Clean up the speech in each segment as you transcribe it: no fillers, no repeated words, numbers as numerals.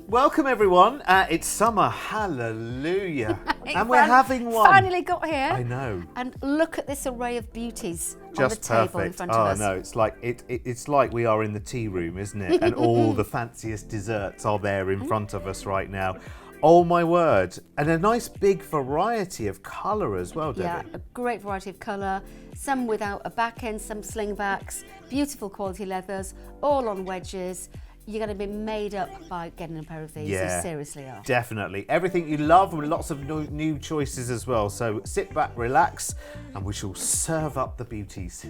Welcome everyone. It's summer, hallelujah. And we're having one. Finally got here. I know. And look at this array of beauties Just on the table perfect. in front of us. Oh no, it's like we are in the tea room, isn't it? And all the fanciest desserts are there in front of us right now. Oh my word. And a nice big variety of colour as well, Debbie. Yeah, a great variety of colour. Some without a back end, some slingbacks, beautiful quality leathers, all on wedges. You're going to be made up by getting a pair of these. Yeah, You seriously are. Definitely. Everything you love with lots of new choices as well. So sit back, relax, and we shall serve up the beauties.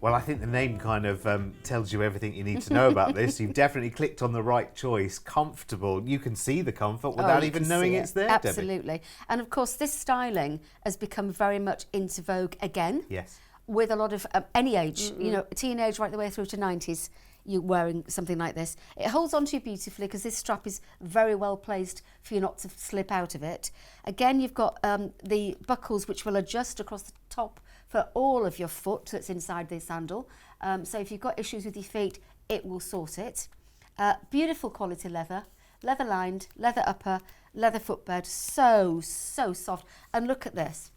Well, I think the name kind of tells you everything you need to know about this. You've definitely clicked on the right choice. Comfortable. You can see the comfort without even knowing it's there, Absolutely. Debbie. And of course, this styling has become very much into vogue again. Yes. With a lot of any age, you know, teenage right the way through to 90s. You're wearing something like this. It holds on to you beautifully because this strap is very well placed for you not to slip out of it. Again, you've got the buckles which will adjust across the top for all of your foot that's inside the sandal. So if you've got issues with your feet, it will sort it. Beautiful quality leather, leather lined, leather upper, leather footbed, so soft. And look at this,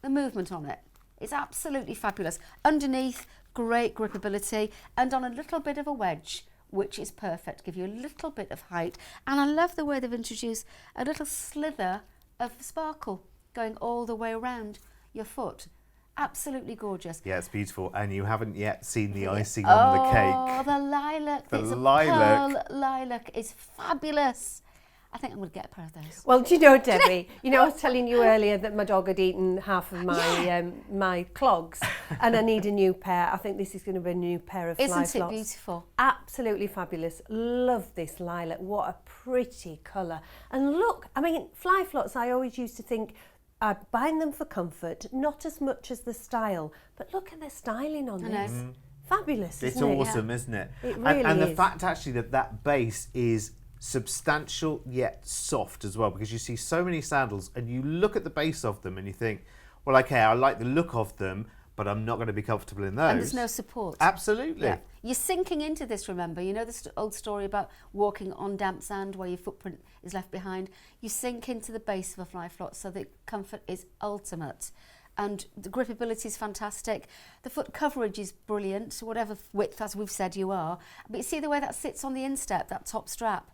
the movement on it. It's absolutely fabulous. Underneath, great gripability, and on a little bit of a wedge, which is perfect, give you a little bit of height. And I love the way they've introduced a little slither of sparkle going all the way around your foot. Absolutely gorgeous. Yeah, it's beautiful. And you haven't yet seen the icing on the cake. Oh, the lilac. The it's lilac. A pearl lilac is fabulous. I think I'm going to get a pair of those. Well, do you know, Debbie, you know, I was telling you earlier that my dog had eaten half of my my clogs and I need a new pair. I think this is going to be a new pair of fly flops. Isn't it beautiful? Absolutely fabulous. Love this lilac. What a pretty colour. And look, I mean, fly flops, I always used to think I'd buy them for comfort, not as much as the style. But look at the styling on this. Fabulous, It's isn't it? awesome, isn't it? It really and the is. fact actually that base is substantial yet soft as well, because you see so many sandals and you look at the base of them and you think, well, okay, I like the look of them, but I'm not going to be comfortable in those. And there's no support. Absolutely. Yeah. You're sinking into this, remember. You know the old story about walking on damp sand where your footprint is left behind. You sink into the base of a fly flop so that comfort is ultimate. And the gripability is fantastic. The foot coverage is brilliant, whatever width, as we've said, you are. But you see the way that sits on the instep, that top strap.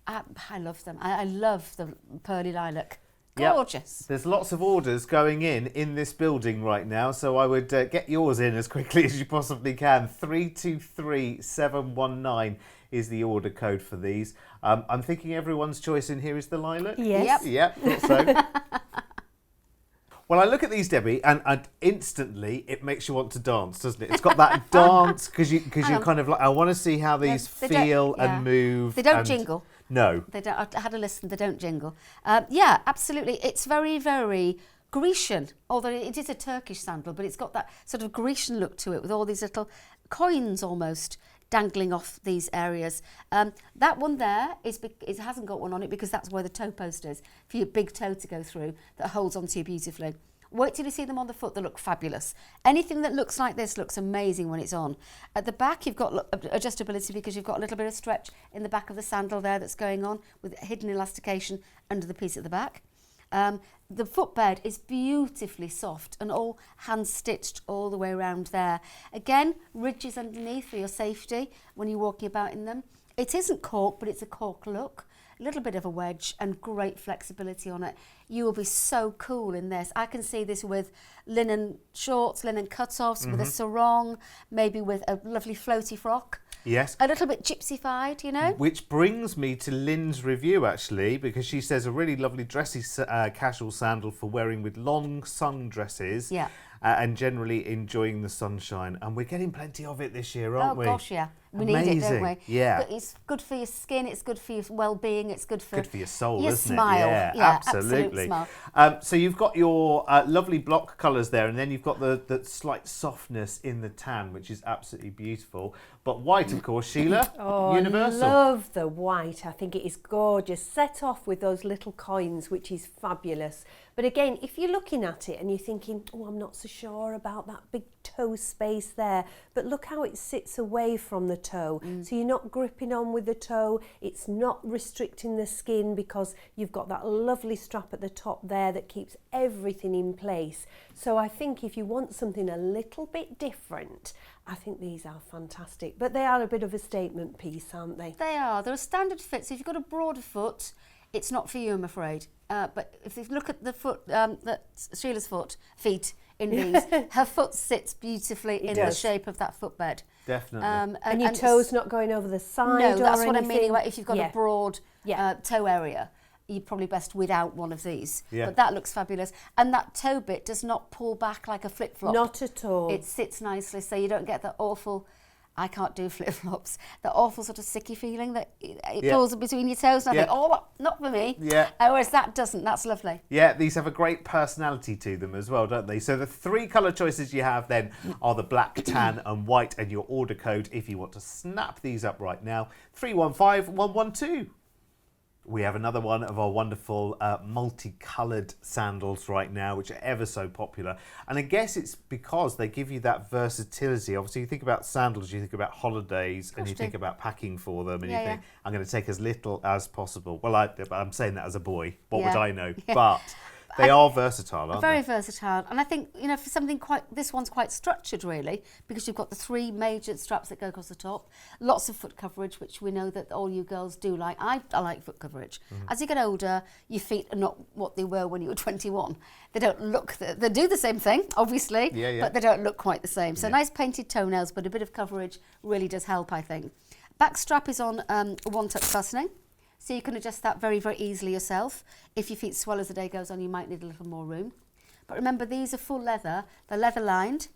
I love them. I love the pearly lilac. Gorgeous. Yep. There's lots of orders going in this building right now, so I would get yours in as quickly as you possibly can. 323719 is the order code for these. I'm thinking everyone's choice in here is the lilac. Yes. Yep, thought so. Well, I look at these, Debbie, and instantly it makes you want to dance, doesn't it? It's got that dance because you're kind of like, I want to see how these feel and move. They don't jingle. No. They don't. I had a listen. They don't jingle. Yeah, absolutely. It's very, very Grecian, although it is a Turkish sandal, but it's got that sort of Grecian look to it with all these little coins almost dangling off these areas. That one there it hasn't got one on it because that's where the toe post is for your big toe to go through that holds onto you beautifully. Wait till you see them on the foot, they look fabulous. Anything that looks like this looks amazing when it's on. At the back you've got adjustability because you've got a little bit of stretch in the back of the sandal there that's going on with hidden elastication under the piece at the back. The footbed is beautifully soft and all hand stitched all the way around there. Again, ridges underneath for your safety when you're walking about in them. It isn't cork, but it's a cork look. A little bit of a wedge and great flexibility on it. You will be so cool in this. I can see this with linen shorts, linen cut-offs, with a sarong, maybe with a lovely floaty frock. Yes. A little bit gypsy-fied, you know. Which brings me to Lynn's review, actually, because she says a really lovely dressy casual sandal for wearing with long sundresses. Yeah. And generally enjoying the sunshine. And we're getting plenty of it this year, aren't we? Oh, gosh, yeah. We need it, don't we? Yeah. But it's good for your skin, it's good for your well-being, it's good for your soul, your isn't smile. it? Yeah, absolutely. Smile. So you've got your lovely block colours there, and then you've got the slight softness in the tan, which is absolutely beautiful. But white, of course, Sheila, universal. I love the white. I think it is gorgeous. Set off with those little coins, which is fabulous. But again, if you're looking at it and you're thinking, oh, I'm not so sure about that big toe space there, but look how it sits away from the toe. So you're not gripping on with the toe, it's not restricting the skin because you've got that lovely strap at the top there that keeps everything in place. So I think if you want something a little bit different, I think these are fantastic. But they are a bit of a statement piece, aren't they? They are. They're a standard fit. So if you've got a broader foot, it's not for you, I'm afraid. But if you look at the foot, Sheila's feet in these, her foot sits beautifully in the shape of that footbed. Definitely. And your toes not going over the side. No, that's or what anything. I'm meaning. If you've got a broad Yeah. toe area, you're probably best without one of these. Yeah. But that looks fabulous. And that toe bit does not pull back like a flip-flop. Not at all. It sits nicely, so you don't get that awful, I can't do flip-flops, that awful sort of sticky feeling that it pulls between your toes. And I think, oh, not for me. Yeah. Whereas that doesn't. That's lovely. Yeah, these have a great personality to them as well, don't they? So the 3 colour choices you have then are the black, tan and white, and your order code if you want to snap these up right now, 315112. We have another one of our wonderful multicoloured sandals right now, which are ever so popular. And I guess it's because they give you that versatility. Obviously, you think about sandals, you think about holidays, and you think about packing for them, and you think, I'm going to take as little as possible. Well, I'm saying that as a boy. What would I know? But they are versatile, aren't Very they? versatile. And I think, for something this one's quite structured, really, because you've got the 3 major straps that go across the top, lots of foot coverage, which we know that all you girls do like. I like foot coverage. As you get older, your feet are not what they were when you were 21. They don't look, they do the same thing, obviously, but they don't look quite the same. So nice painted toenails, but a bit of coverage really does help, I think. Back strap is on one-touch fastening. So you can adjust that very, very easily yourself. If your feet swell as the day goes on, you might need a little more room. But remember, these are full leather. They're leather lined,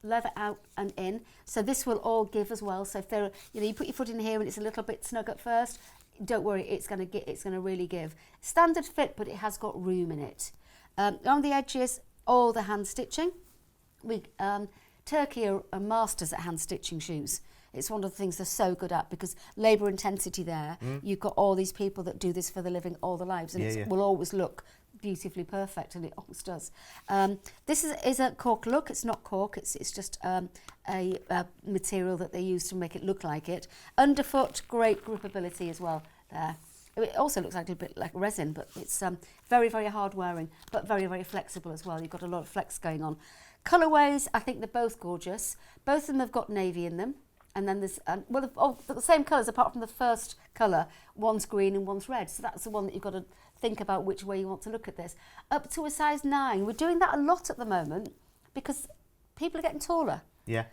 leather out and in. So this will all give as well. So if they're, you put your foot in here and it's a little bit snug at first, don't worry, it's going to really give. Standard fit, but it has got room in it. On the edges, all the hand stitching. Turkey are masters at hand stitching shoes. It's one of the things they're so good at because labour intensity there, you've got all these people that do this for the living all their lives and it will always look beautifully perfect, and it always does. This is a cork look. It's not cork, it's just a material that they use to make it look like it. Underfoot, great gripability as well there. It also looks like a bit like resin, but it's very, very hard wearing, but very, very flexible as well. You've got a lot of flex going on. Colourways, I think they're both gorgeous. Both of them have got navy in them. And then there's, the same colours apart from the first colour. One's green and one's red. So that's the one that you've got to think about which way you want to look at this. Up to a size 9. We're doing that a lot at the moment because people are getting taller. Yeah.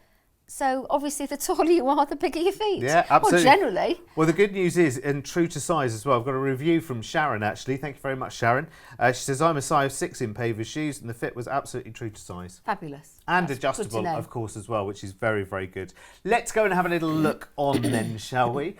So obviously the taller you are, the bigger your feet. Yeah, absolutely. Well, generally. Well, the good news is, and true to size as well, I've got a review from Sharon actually. Thank you very much, Sharon. She says, I'm a size 6 in Pavers shoes and the fit was absolutely true to size. Fabulous. And That's adjustable, good to know. of course, as well, which is very, very good. Let's go and have a little look on then, shall we?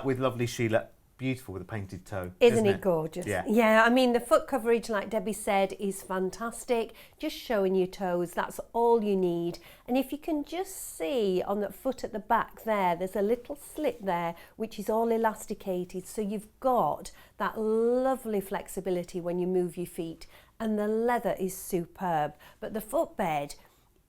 With lovely Shelagh. Beautiful with a painted toe. Isn't it gorgeous? Yeah. I mean, the foot coverage, like Debbie said, is fantastic. Just showing your toes, that's all you need. And if you can just see on that foot at the back there, there's a little slit there, which is all elasticated. So you've got that lovely flexibility when you move your feet. And the leather is superb. But the footbed,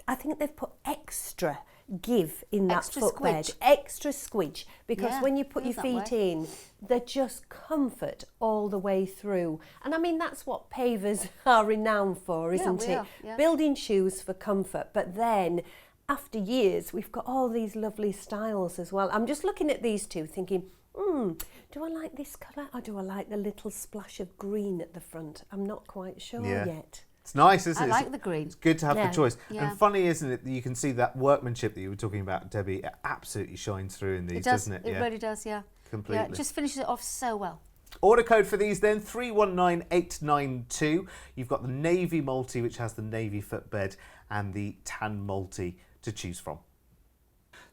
I think they've put extra give in that footbed, extra squidge, because when you put your feet in, they're just comfort all the way through. And I mean, that's what Pavers are renowned for, isn't it? Building shoes for comfort, but then after years, we've got all these lovely styles as well. I'm just looking at these two thinking, do I like this colour or do I like the little splash of green at the front? I'm not quite sure yet. It's nice, isn't it? I like the green. It's good to have the choice. Yeah. And funny, isn't it, that you can see that workmanship that you were talking about, Debbie, it absolutely shines through in these, doesn't it? It really does, yeah. Completely. Yeah, it just finishes it off so well. Order code for these then, 319892. You've got the navy multi, which has the navy footbed, and the tan multi to choose from.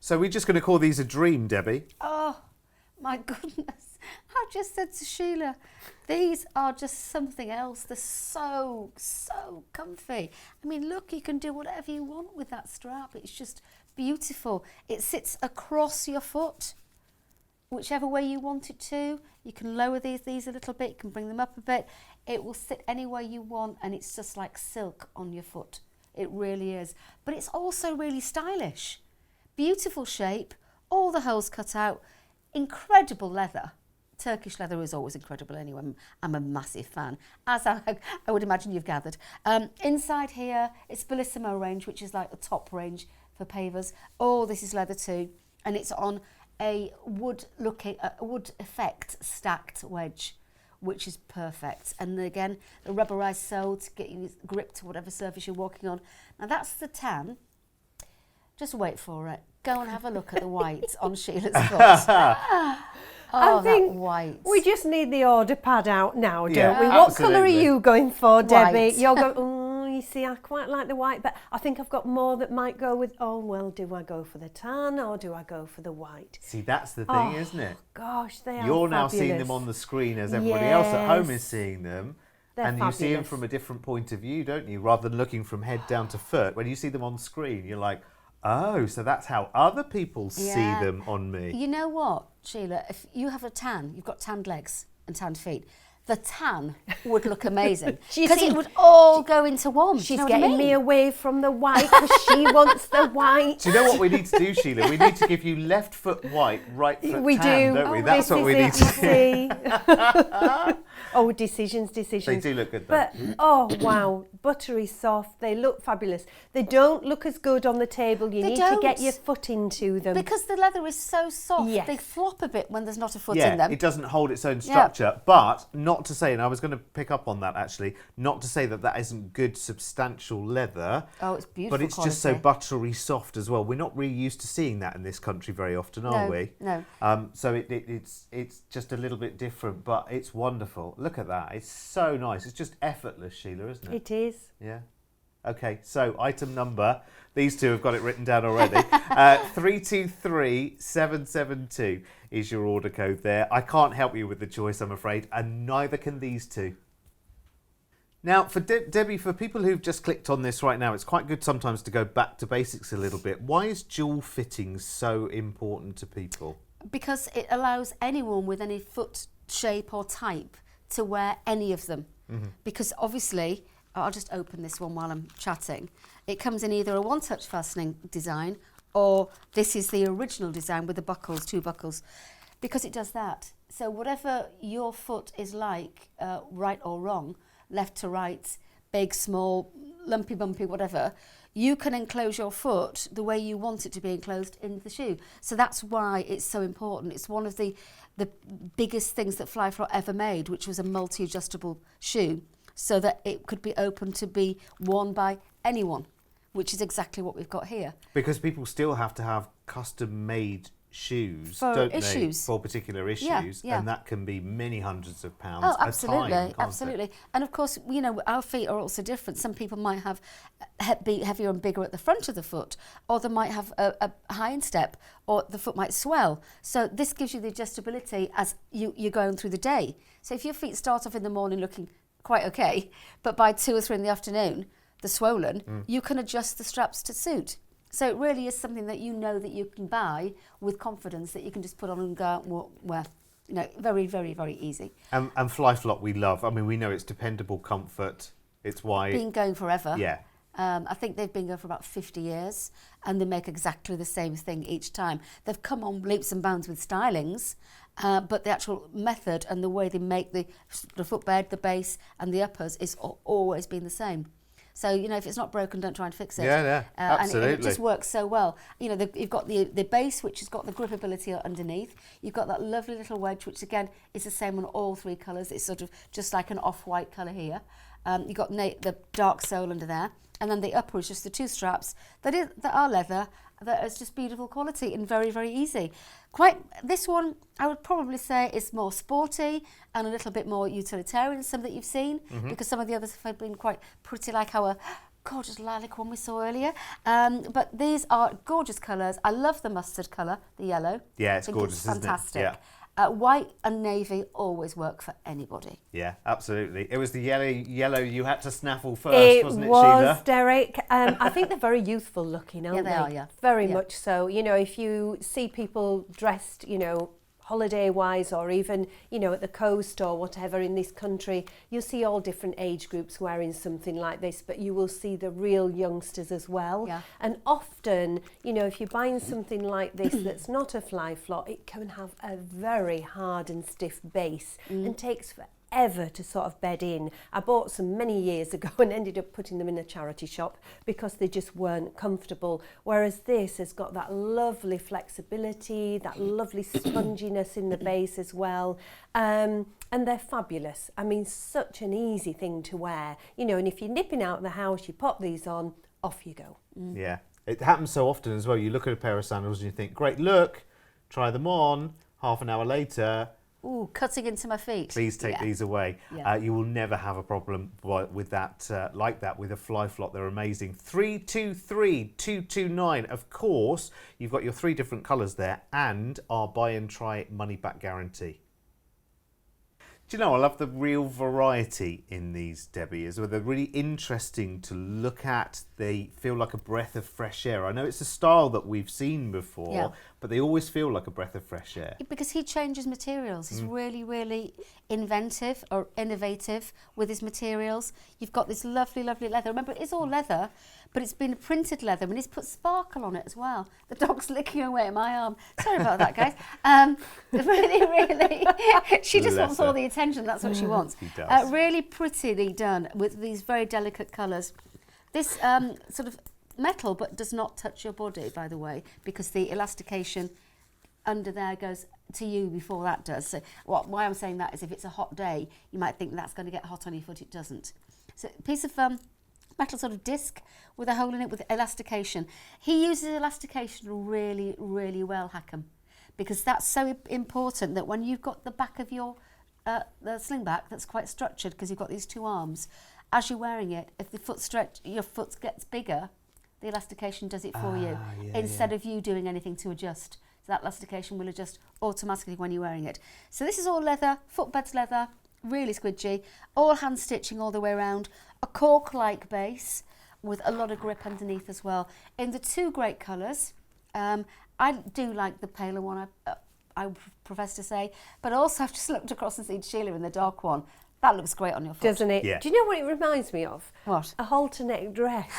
So we're just going to call these a dream, Debbie. Oh, my goodness. I just said to Shelagh, these are just something else. They're so, so comfy. I mean, look, you can do whatever you want with that strap. It's just beautiful. It sits across your foot. whichever way you want it to. You can lower these a little bit, you can bring them up a bit. It will sit anywhere you want, and it's just like silk on your foot. It really is. But it's also really stylish. Beautiful shape, all the holes cut out, incredible leather. Turkish leather is always incredible anyway. I'm a massive fan, as I would imagine you've gathered. Inside here, it's Bellissimo range, which is like the top range for Pavers. Oh, this is leather too, and it's on a wood effect stacked wedge, which is perfect. And again, the rubberized sole to get you grip to whatever surface you're walking on. Now that's the tan. Just wait for it. Go and have a look at the white on Sheila's foot. Oh, I think that white. we just need the order pad out now, don't Yeah, we? What colour are absolutely. you going for, Debbie? White. You're going, oh, you see, I quite like the white, but I think I've got more that might go with, oh, well, do I go for the tan or do I go for the white? See, that's the thing, isn't it? Gosh, they are You're now seeing fabulous. them on the screen as everybody else at home is Yes. seeing them. They're And you see them fabulous. from a different point of view, don't you? Rather than looking from head down to foot. When you see them on screen, you're like, oh, so that's how other people see Yeah. them on me. You know what, Sheila? If you have a tan, you've got tanned legs and tanned feet. The tan would look amazing You because see, it would all go into one. Do you She's know what I getting me mean? away from the white because she wants the white. Do you know what we need to do, Sheila? We need to give you left foot white, right foot We tan, do. don't we? Oh, That's this what we is need it, to do. you see. Oh, decisions. They do look good, though. But, oh, wow, buttery soft. They look fabulous. They don't look as good on the table. You They need to get don't. your foot into them. Because the leather is so soft, Yes. they flop a bit when there's not a foot in Yeah, them. it doesn't hold its own structure. But not to say, and I was going to pick up on that actually, not to say that that isn't good, substantial leather. Oh, it's beautiful But it's just so quality. buttery soft as well. We're not really used to seeing that in this country very often, are No, we? no. So it's just a little bit different, but it's wonderful. Look at that. It's so nice. It's just effortless, Sheila, isn't it? It is. Yeah. Okay, so item number, these two have got it written down already. 323772 is your order code there. I can't help you with the choice, I'm afraid, and neither can these two. Now, for Debbie, for people who've just clicked on this right now, it's quite good sometimes to go back to basics a little bit. Why is jewel fitting so important to people? Because it allows anyone with any foot shape or type to wear any of them. Because obviously, I'll just open this one while I'm chatting. It comes in either a one-touch fastening design or this is the original design with the buckles, 2 buckles, because it does that. So whatever your foot is like, right or wrong, left to right, big, small, lumpy, bumpy, whatever, you can enclose your foot the way you want it to be enclosed in the shoe. So that's why it's so important. It's one of the biggest things that Fly-Flop ever made, which was a multi-adjustable shoe, so that it could be open to be worn by anyone, which is exactly what we've got here. Because people still have to have custom-made shoes, For don't they? issues. For particular issues, Yeah. and that can be many hundreds of pounds Oh, a absolutely, time, can't absolutely. And of course, you know, our feet are also different. Some people might have be heavier and bigger at the front of the foot, or they might have a high instep, or the foot might swell. So this gives you the adjustability as you're going through the day. So if your feet start off in the morning looking quite okay, but by 2 or 3 in the afternoon, they're swollen, you can adjust the straps to suit. So it really is something that you know that you can buy with confidence, that you can just put on and go out and wear. You know, very, very, very easy. And Fly-Flop we love. I mean, we know it's dependable comfort. It's why... Been going forever. Yeah. I think they've been going for about 50 years, and they make exactly the same thing each time. They've come on leaps and bounds with stylings, but the actual method and the way they make the footbed, the base and the uppers is always been the same. So, you know, if it's not broken, don't try and fix it. Yeah, absolutely. And it just works so well. You know, you've got the base, which has got the gripability underneath. You've got that lovely little wedge, which again is the same on all 3 colours. It's sort of just like an off-white colour here. You've got the dark sole under there. And then the upper is just the 2 straps that are leather, that is just beautiful quality and very, very easy. This one, I would probably say, is more sporty and a little bit more utilitarian than some that you've seen, because some of the others have been quite pretty, like our gorgeous lilac one we saw earlier. But these are gorgeous colours. I love the mustard colour, the yellow. Yeah, it's I think gorgeous, it's isn't it? fantastic. Yeah. White and navy always work for anybody. Yeah, absolutely. It was the yellow you had to snaffle first, wasn't it, was, Sheila? Derek. I think they're very youthful looking, aren't Yeah, they they? are, yeah. Very Yeah. much so. You know, if you see people dressed, you know, holiday wise, or even, you know, at the coast or whatever in this country, you'll see all different age groups wearing something like this, but you will see the real youngsters as well. Yeah. And often, you know, if you're buying something like this that's not a fly flop, it can have a very hard and stiff base and takes forever to sort of bed in. I bought some many years ago and ended up putting them in a charity shop because they just weren't comfortable. Whereas this has got that lovely flexibility, that lovely sponginess in the base as well. And they're fabulous. I mean, such an easy thing to wear. You know, and if you're nipping out of the house, you pop these on, off you go. Yeah, it happens so often as well. You look at a pair of sandals and you think, great look, try them on, half an hour later, Ooh, cutting into my feet. please take these away. Yeah. You will never have a problem with that, like that, with a fly flop. They're amazing. 323-229. Of course, you've got your 3 different colours there and our buy and try money back guarantee. Do you know, I love the real variety in these, Debbie, as well. They're really interesting to look at. They feel like a breath of fresh air. I know it's a style that we've seen before, but they always feel like a breath of fresh air. Because he changes materials. He's really, really inventive or innovative with his materials. You've got this lovely, lovely leather. Remember, it's all leather, but it's been printed leather, and he's put sparkle on it as well. The dog's licking away at my arm. Sorry about that, guys. Really, really, she just wants all the attention. That's what she wants. He does. Really prettily done with these very delicate colours. This sort of metal, but does not touch your body, by the way, because the elastication under there goes to you before that does. So why I'm saying that is if it's a hot day, you might think that's going to get hot on your foot. It doesn't. So a piece of metal sort of disc with a hole in it with elastication. He uses elastication really, really well, Hackham, because that's so important that when you've got the back of your the slingback that's quite structured because you've got these 2 arms, as you're wearing it, if the foot your foot gets bigger, the elastication does it for you instead of you doing anything to adjust. So that elastication will adjust automatically when you're wearing it. So this is all leather, footbed's leather, really squidgy, all hand stitching all the way around, a cork-like base with a lot of grip underneath as well. In the 2 great colours, I do like the paler one, I profess to say, but also I've just looked across and seen Sheila in the dark one. That looks great on your foot. Doesn't it? Yeah. Do you know what it reminds me of? What? A halter neck dress.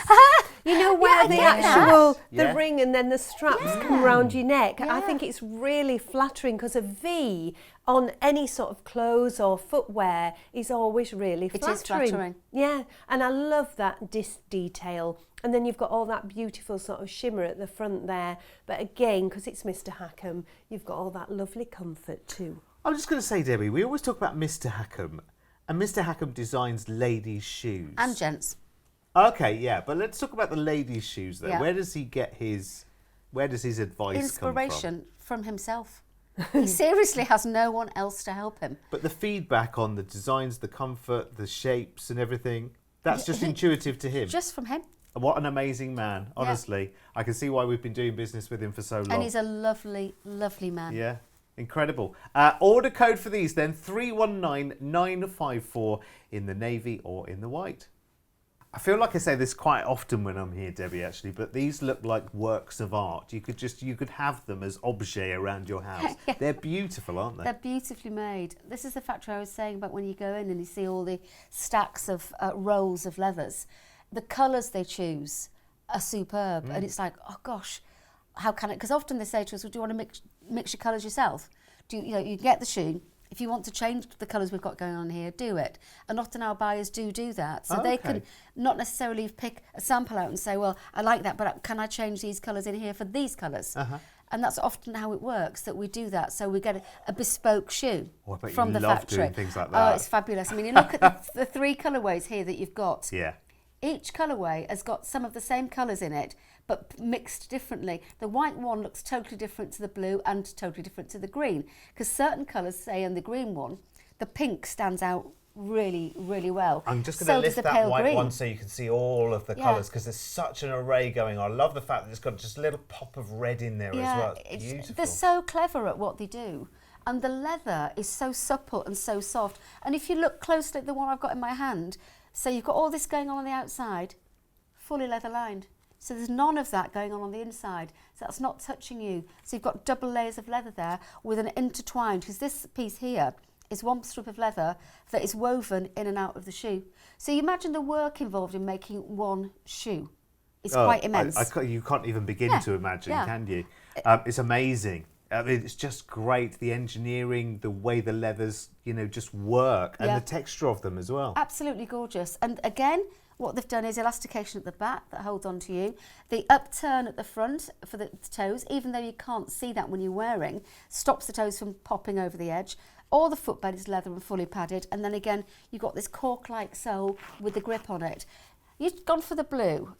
You know, where the actual, the ring and then the straps come round your neck. I think it's really flattering because a V on any sort of clothes or footwear is always really flattering. It is flattering. Yeah, and I love that disc detail. And then you've got all that beautiful sort of shimmer at the front there. But again, because it's Mr. Hackham, you've got all that lovely comfort too. I'm just going to say, Debbie, we always talk about Mr. Hackham, and Mr. Hackham designs ladies' shoes. And gents. Okay, yeah, but let's talk about the ladies' shoes then. Yeah. Where does he get his advice Inspiration from himself. He seriously has no one else to help him. But the feedback on the designs, the comfort, the shapes and everything, that's just intuitive to him. Just from him. What an amazing man, honestly. I can see why we've been doing business with him for so long. And he's a lovely, lovely man. Yeah, incredible. Order code for these then, 319954 in the navy or in the white. I feel like I say this quite often when I'm here, Debbie, actually, but these look like works of art. You could have them as objet around your house. They're beautiful, aren't they? They're beautifully made. This is the factory I was saying about when you go in and you see all the stacks of rolls of leathers. The colours they choose are superb, and it's like, oh gosh, how can it? Because often they say to us, well, do you want to mix your colours yourself? You get the shoe. If you want to change the colours we've got going on here, do it. And often our buyers do that. So they can not necessarily pick a sample out and say, well, I like that, but can I change these colours in here for these colours? And that's often how it works, that we do that. So we get a bespoke shoe from the factory. Doing things like that. Oh, it's fabulous. I mean, you look at the 3 colourways here that you've got. Yeah. Each colourway has got some of the same colours in it, but mixed differently. The white one looks totally different to the blue and totally different to the green, because certain colours, say in the green one, the pink stands out really, really well. I'm just going to lift that white one so you can see all of the colours, because there's such an array going on. I love the fact that it's got just a little pop of red in there as well. It's beautiful. They're so clever at what they do. And the leather is so supple and so soft. And if you look closely at the one I've got in my hand, so you've got all this going on the outside, fully leather lined. So there's none of that going on the inside. So that's not touching you. So you've got double layers of leather there with an intertwined, because this piece here is one strip of leather that is woven in and out of the shoe. So you imagine the work involved in making one shoe. It's quite immense. You can't even begin to imagine, can you? It's amazing. I mean, it's just great. The engineering, the way the leathers, just work, and the texture of them as well. Absolutely gorgeous. And again, what they've done is elastication at the back that holds onto you. The upturn at the front for the toes, even though you can't see that when you're wearing, stops the toes from popping over the edge. All the footbed is leather and fully padded. And then again, you've got this cork-like sole with the grip on it. You've gone for the blue.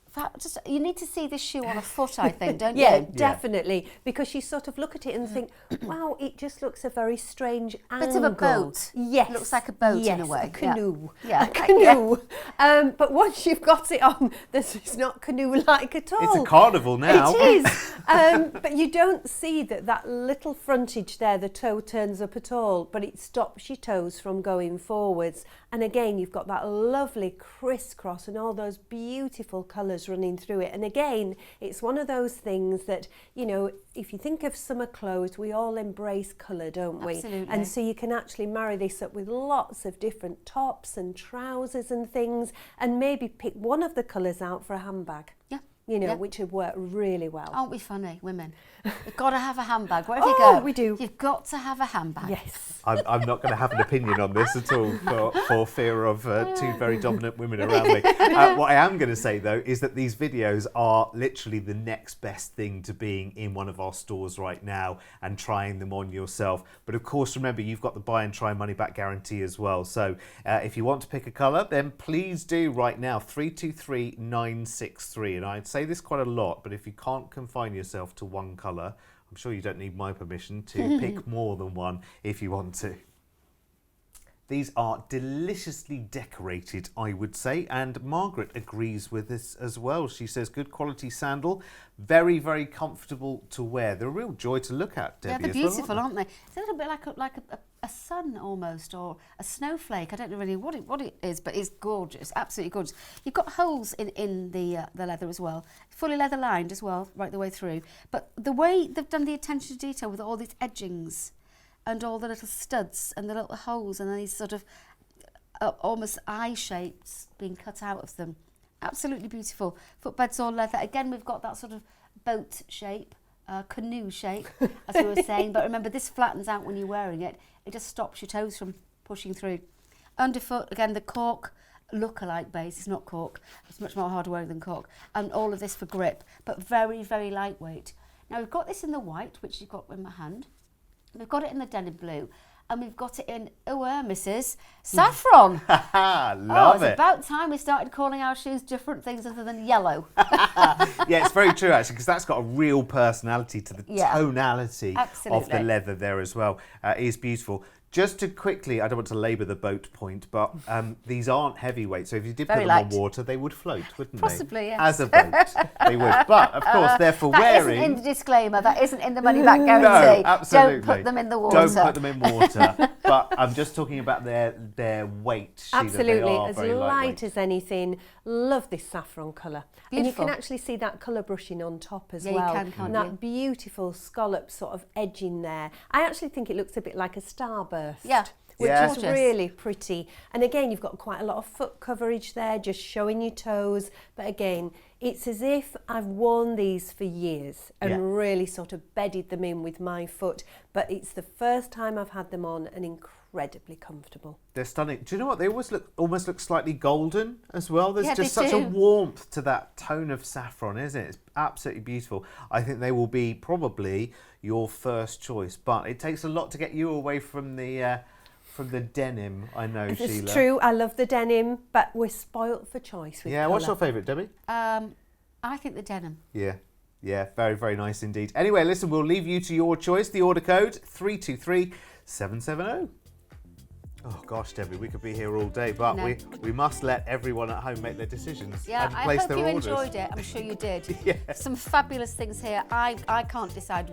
You need to see this shoe on a foot, I think, don't you? Yeah, definitely. Because you sort of look at it and think, wow, it just looks a very strange angle. Bit of a boat. Yes. It looks like a boat in a way. A canoe. Yeah. A canoe. But once you've got it on, it's not canoe-like at all. It's a carnival now. It is. But you don't see that little frontage there, the toe turns up at all, but it stops your toes from going forwards. And again, you've got that lovely crisscross and all those beautiful colours running through it. And again, it's one of those things that, if you think of summer clothes, we all embrace colour, don't we? Absolutely. And so you can actually marry this up with lots of different tops and trousers and things, and maybe pick one of the colours out for a handbag. Yeah. Which would work really well. Aren't we funny, women? You've got to have a handbag. Wherever you go, we do. You've got to have a handbag. Yes. I'm not going to have an opinion on this at all for fear of two very dominant women around me. What I am going to say, though, is that these videos are literally the next best thing to being in one of our stores right now and trying them on yourself. But of course, remember, you've got the buy and try money back guarantee as well. So if you want to pick a colour, then please do right now, 323963. And I'd say this quite a lot, but if you can't confine yourself to one colour, I'm sure you don't need my permission to pick more than one if you want to. These are deliciously decorated, I would say, and Margaret agrees with this as well. She says, good quality sandal, very, very comfortable to wear. They're a real joy to look at, Debbie. Yeah, they're beautiful, aren't they? It's a little bit like a sun almost, or a snowflake. I don't know really what it is, but it's gorgeous, absolutely gorgeous. You've got holes in the leather as well, fully leather lined as well, right the way through. But the way they've done the attention to detail with all these edgings, and all the little studs and the little holes and then these sort of almost eye shapes being cut out of them. Absolutely beautiful. Footbed's all leather. Again, we've got that sort of boat shape, canoe shape, as we were saying. But remember, this flattens out when you're wearing it. It just stops your toes from pushing through. Underfoot, again, the cork look-alike base. It's not cork. It's much more hard wearing than cork. And all of this for grip, but very, very lightweight. Now, we've got this in the white, which you've got in my hand. We've got it in the denim blue, and we've got it in, Mrs. Saffron. Love it. It's about time we started calling our shoes different things other than yellow. Yeah, it's very true, actually, because that's got a real personality to the tonality of the leather there as well. It is beautiful. Just to quickly, I don't want to labour the boat point, but these aren't heavyweight, so if you did put them on water, they would float, wouldn't they? Possibly, yes. As a boat, they would. But, of course, they're for wearing. That isn't in the disclaimer, that isn't in the money-back guarantee. No, absolutely. Don't put them in the water. Don't put them in water. But I'm just talking about their weight, Sheila. Absolutely, as light as anything. Love this saffron colour. Beautiful. And you can actually see that colour brushing on top as well. You can, can't and that beautiful scallop sort of edging there. I actually think it looks a bit like a starburst. Yeah. Which is really pretty. And again, you've got quite a lot of foot coverage there, just showing your toes. But again, it's as if I've worn these for years and really sort of bedded them in with my foot. But it's the first time I've had them on and incredibly comfortable. They're stunning. Do you know what? They almost look slightly golden as well. There's just such a warmth to that tone of saffron, isn't it? It's absolutely beautiful. I think they will be probably your first choice. But it takes a lot to get you away from the denim, I know, Sheila. It's true, I love the denim, but we're spoilt for choice with colour. What's your favourite, Debbie? I think the denim. Yeah, very, very nice indeed. Anyway, listen, we'll leave you to your choice. The order code, 323770. Oh gosh, Debbie, we could be here all day, but we must let everyone at home make their decisions and place their orders. I hope you enjoyed it. I'm sure you did. Yeah. Some fabulous things here. I can't decide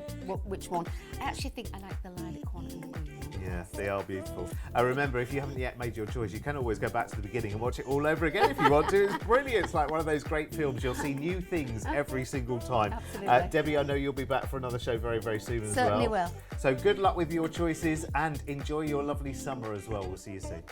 which one. I actually think I like the lilac one. Yeah, they are beautiful. Remember, if you haven't yet made your choice, you can always go back to the beginning and watch it all over again if you want to. It's brilliant. It's like one of those great films. You'll see new things every single time. Absolutely. Debbie, I know you'll be back for another show very, very soon as Certainly well. will. So good luck with your choices and enjoy your lovely summer as well. We'll see you soon.